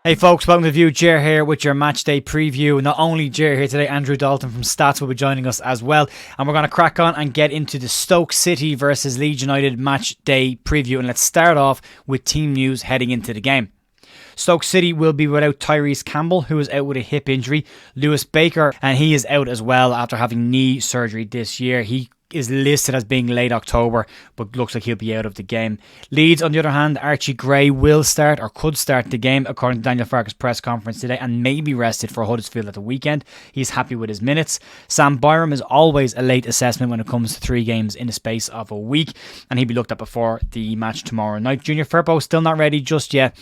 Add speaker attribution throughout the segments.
Speaker 1: Hey folks, welcome to View. Jer here with your match day preview. Not only Jer here today, Andrew Dalton from Stats will be joining us as well. And we're going to crack on and get into the Stoke City versus Leeds United match day preview. And let's start off with team news heading into the game. Stoke City will be without Tyrese Campbell, who is out with a hip injury. Lewis Baker, and he is out as well after having knee surgery this year. He is listed as being late October, but looks like he'll be out of the game. Leeds, on the other hand, Archie Gray will start or could start the game according to Daniel Farke's press conference today and may be rested for Huddersfield at the weekend. He's happy with his minutes. Sam Byram is always a late assessment when it comes to 3 games in the space of a week, and he'll be looked at before the match tomorrow night. Junior Firpo still not ready just yet.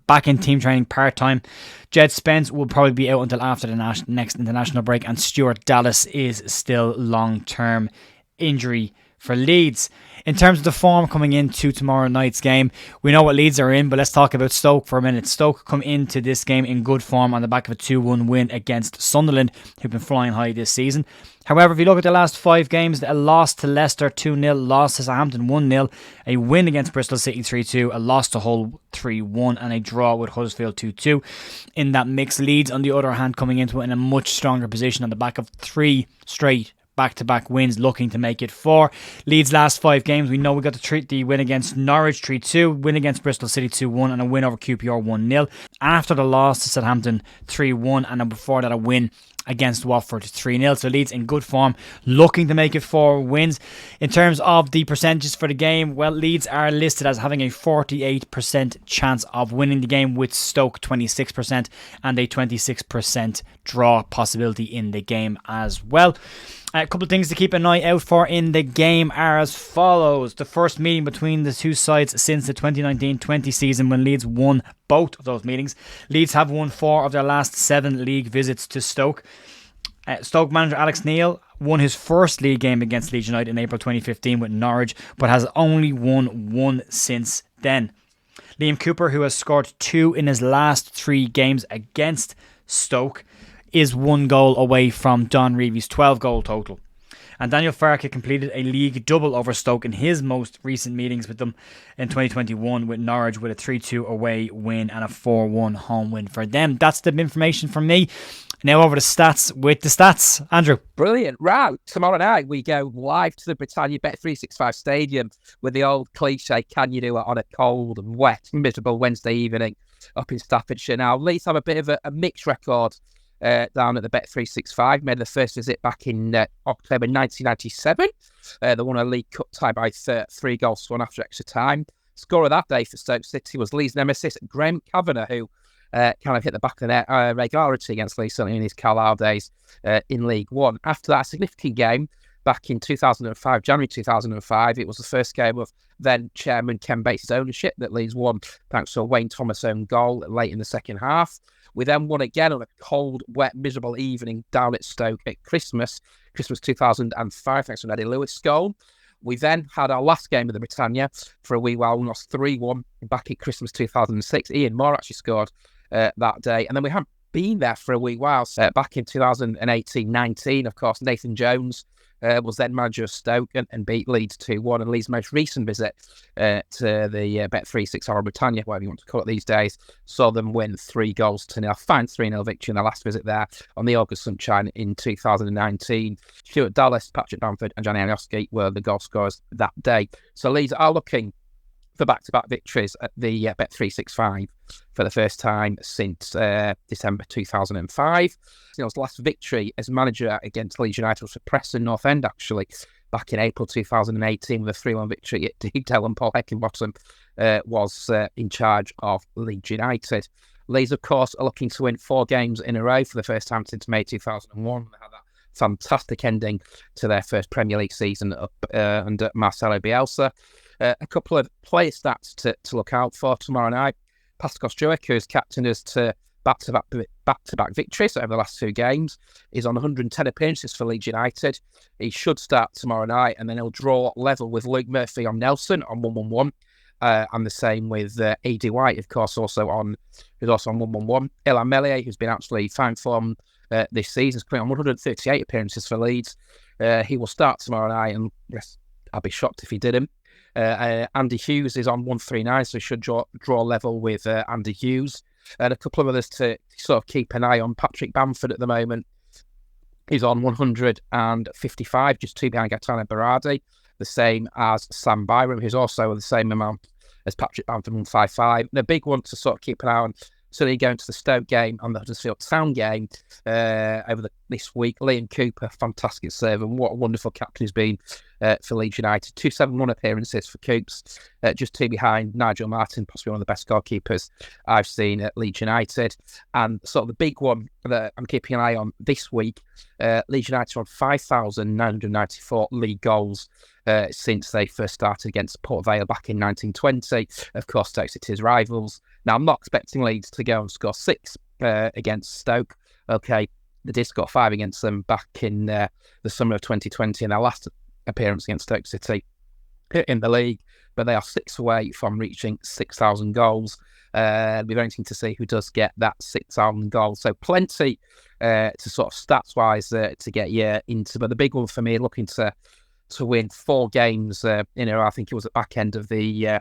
Speaker 1: Back in team training part-time. Jed Spence will probably be out until after the next international break, and Stuart Dallas is still long-term injury for Leeds. In terms of the form coming into tomorrow night's game, we know what Leeds are in, but let's talk about Stoke for a minute. Stoke come into this game in good form on the back of a 2-1 win against Sunderland, who've been flying high this season. However, if you look at the last 5 games, a loss to Leicester 2-0, loss to Southampton 1-0, a win against Bristol City 3-2, a loss to Hull 3-1, and a draw with Huddersfield 2-2. In that mix, Leeds, on the other hand, coming into it in a much stronger position on the back of 3 straight back-to-back wins, looking to make it 4. Leeds' last 5 games, we know we got to treat the win against Norwich 3-2, win against Bristol City 2-1, and a win over QPR 1-0. After the loss to Southampton 3-1, and then before that a win against Watford 3-0. So Leeds in good form, looking to make it 4 wins. In terms of the percentages for the game, well, Leeds are listed as having a 48% chance of winning the game, with Stoke 26% and a 26% draw possibility in the game as well. A couple of things to keep an eye out for in the game are as follows. The first meeting between the two sides since the 2019-20 season, when Leeds won both of those meetings. Leeds have won 4 of their last 7 league visits to Stoke. Stoke manager Alex Neil won his first league game against Leeds United in April 2015 with Norwich, but has only won 1 since then. Liam Cooper, who has scored 2 in his last 3 games against Stoke, is 1 goal away from Don Reevy's 12-goal total. And Daniel Farke completed a league double over Stoke in his most recent meetings with them in 2021 with Norwich, with a 3-2 away win and a 4-1 home win for them. That's the information from me. Now over to stats with the stats. Andrew.
Speaker 2: Brilliant. Right, tomorrow night we go live to the Britannia Bet365 Stadium with the old cliche, can you do it on a cold, wet, miserable Wednesday evening up in Staffordshire. Now, Leeds have a bit of a mixed record down at the Bet365. Made the first visit back in October 1997. They won a League Cup tie by 3 goals to 1 after extra time. Scorer that day for Stoke City was Leeds' nemesis Graham Kavanagh, who kind of hit the back of the net regularity against Leeds, certainly in his Carlisle days in League One. After that significant game back in 2005, January 2005, it was the first game of then chairman Ken Bates' ownership that Leeds won thanks to a Wayne Thomas own goal late in the second half. We then won again on a cold, wet, miserable evening down at Stoke at Christmas 2005, thanks to an Eddie Lewis goal. We then had our last game of the Britannia for a wee while. We lost 3-1 back at Christmas 2006. Ian Moore actually scored that day. And then we haven't been there for a wee while. Back in 2018-19, of course, Nathan Jones was then manager of Stoke and beat Leeds 2-1. And Leeds' most recent visit to the Bet365 Britannia, whatever you want to call it these days, saw them win 3-0. Fine 3-0 victory in their last visit there on the August sunshine in 2019. Stuart Dallas, Patrick Bamford and Johnny Alioski were the goal scorers that day. So Leeds are looking for back-to-back victories at the Bet365 for the first time since December 2005. His last victory as manager against Leeds United was for Preston North End, actually, back in April 2018 with a 3-1 victory at Deepdale, and Paul Heckingbottom was in charge of Leeds United. Leeds, of course, are looking to win 4 games in a row for the first time since May 2001. They had that fantastic ending to their first Premier League season under Marcelo Bielsa. A couple of player stats to look out for tomorrow night. Pascal Struijk, who has captained us to back-to-back victories over the last 2 games, is on 110 appearances for Leeds United. He should start tomorrow night, and then he'll draw level with Luke Murphy on Nelson on 1-1-1. And the same with A.D. White, of course, who's also on 1-1-1. Ilan Meslier, who's been absolutely fine form this season, is coming on 138 appearances for Leeds. He will start tomorrow night, and yes, I'd be shocked if he didn't. Andy Hughes is on 139, so he should draw level with Andy Hughes. And a couple of others to sort of keep an eye on. Patrick Bamford at the moment, he's on 155, just 2 behind Gaetano Berardi, the same as Sam Byram, who's also the same amount as Patrick Bamford, 155. And a big one to sort of keep an eye on, certainly going to the Stoke game and the Huddersfield Town game this week. Liam Cooper, fantastic serve, and what a wonderful captain he's been for Leeds United. 271 appearances for Coops, just 2 behind Nigel Martin, possibly one of the best goalkeepers I've seen at Leeds United. And sort of the big one that I'm keeping an eye on this week, Leeds United are on 5,994 league goals since they first started against Port Vale back in 1920. Of course, Stoke City's rivals. Now, I'm not expecting Leeds to go and score 6 against Stoke. Okay, they did score 5 against them back in the summer of 2020 in their last appearance against Stoke City in the league, but they are 6 away from reaching 6,000 goals. It'll be very interesting to see who does get that 6,000 goals. So plenty to sort of stats-wise to get you into. But the big one for me, looking to win 4 games in a row. I think it was at the back end of the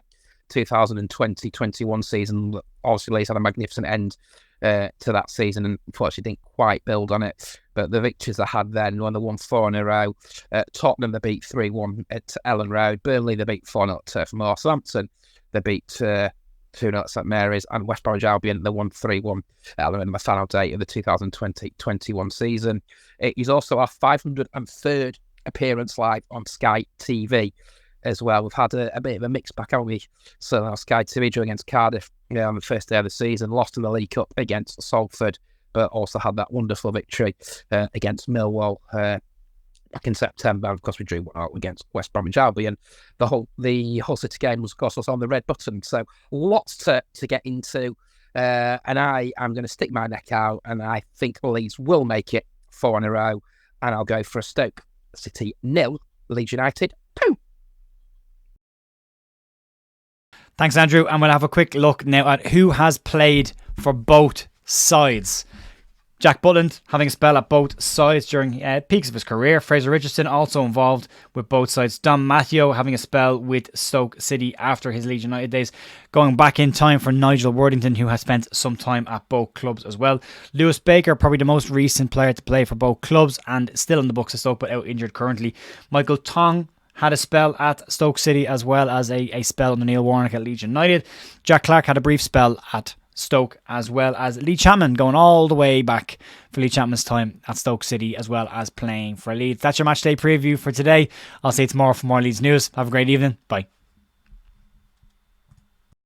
Speaker 2: 2020-21 season. Obviously, Leeds had a magnificent end to that season and unfortunately didn't quite build on it. But the victories they had then, when they won 4 in a row, Tottenham they beat 3-1 at Ellen Road, Burnley they beat 4-0 at Turf Moor, Southampton they beat 2-0 at St Mary's, and West Bromwich Albion they won 3-1 at Ellen Road in the final day of the 2020-21 season. It is also our 503rd appearance live on Sky TV as well. We've had a bit of a mixed back, haven't we? So our Sky TV drew against Cardiff on the first day of the season, lost in the League Cup against Salford, but also had that wonderful victory against Millwall back in September. Of course, we drew 1-0 against West Bromwich Albion. The Hull City game was, of course, also on the red button. So lots to get into. And I am going to stick my neck out, and I think Leeds will make it 4 in a row. And I'll go for a Stoke City 0, Leeds United 2.
Speaker 1: Thanks, Andrew. And we'll have a quick look now at who has played for both sides. Jack Butland having a spell at both sides during peaks of his career. Fraser Richardson also involved with both sides. Don Matteo having a spell with Stoke City after his Leeds United days. Going back in time for Nigel Worthington, who has spent some time at both clubs as well. Lewis Baker, probably the most recent player to play for both clubs and still in the books of Stoke but out injured currently. Michael Tong had a spell at Stoke City as well as a spell under Neil Warnock at Leeds United. Jack Clark had a brief spell at Stoke, as well as Lee Chapman going all the way back for Lee Chapman's time at Stoke City, as well as playing for Leeds. That's your match day preview for today. I'll see you tomorrow for more Leeds news. Have a great evening. Bye.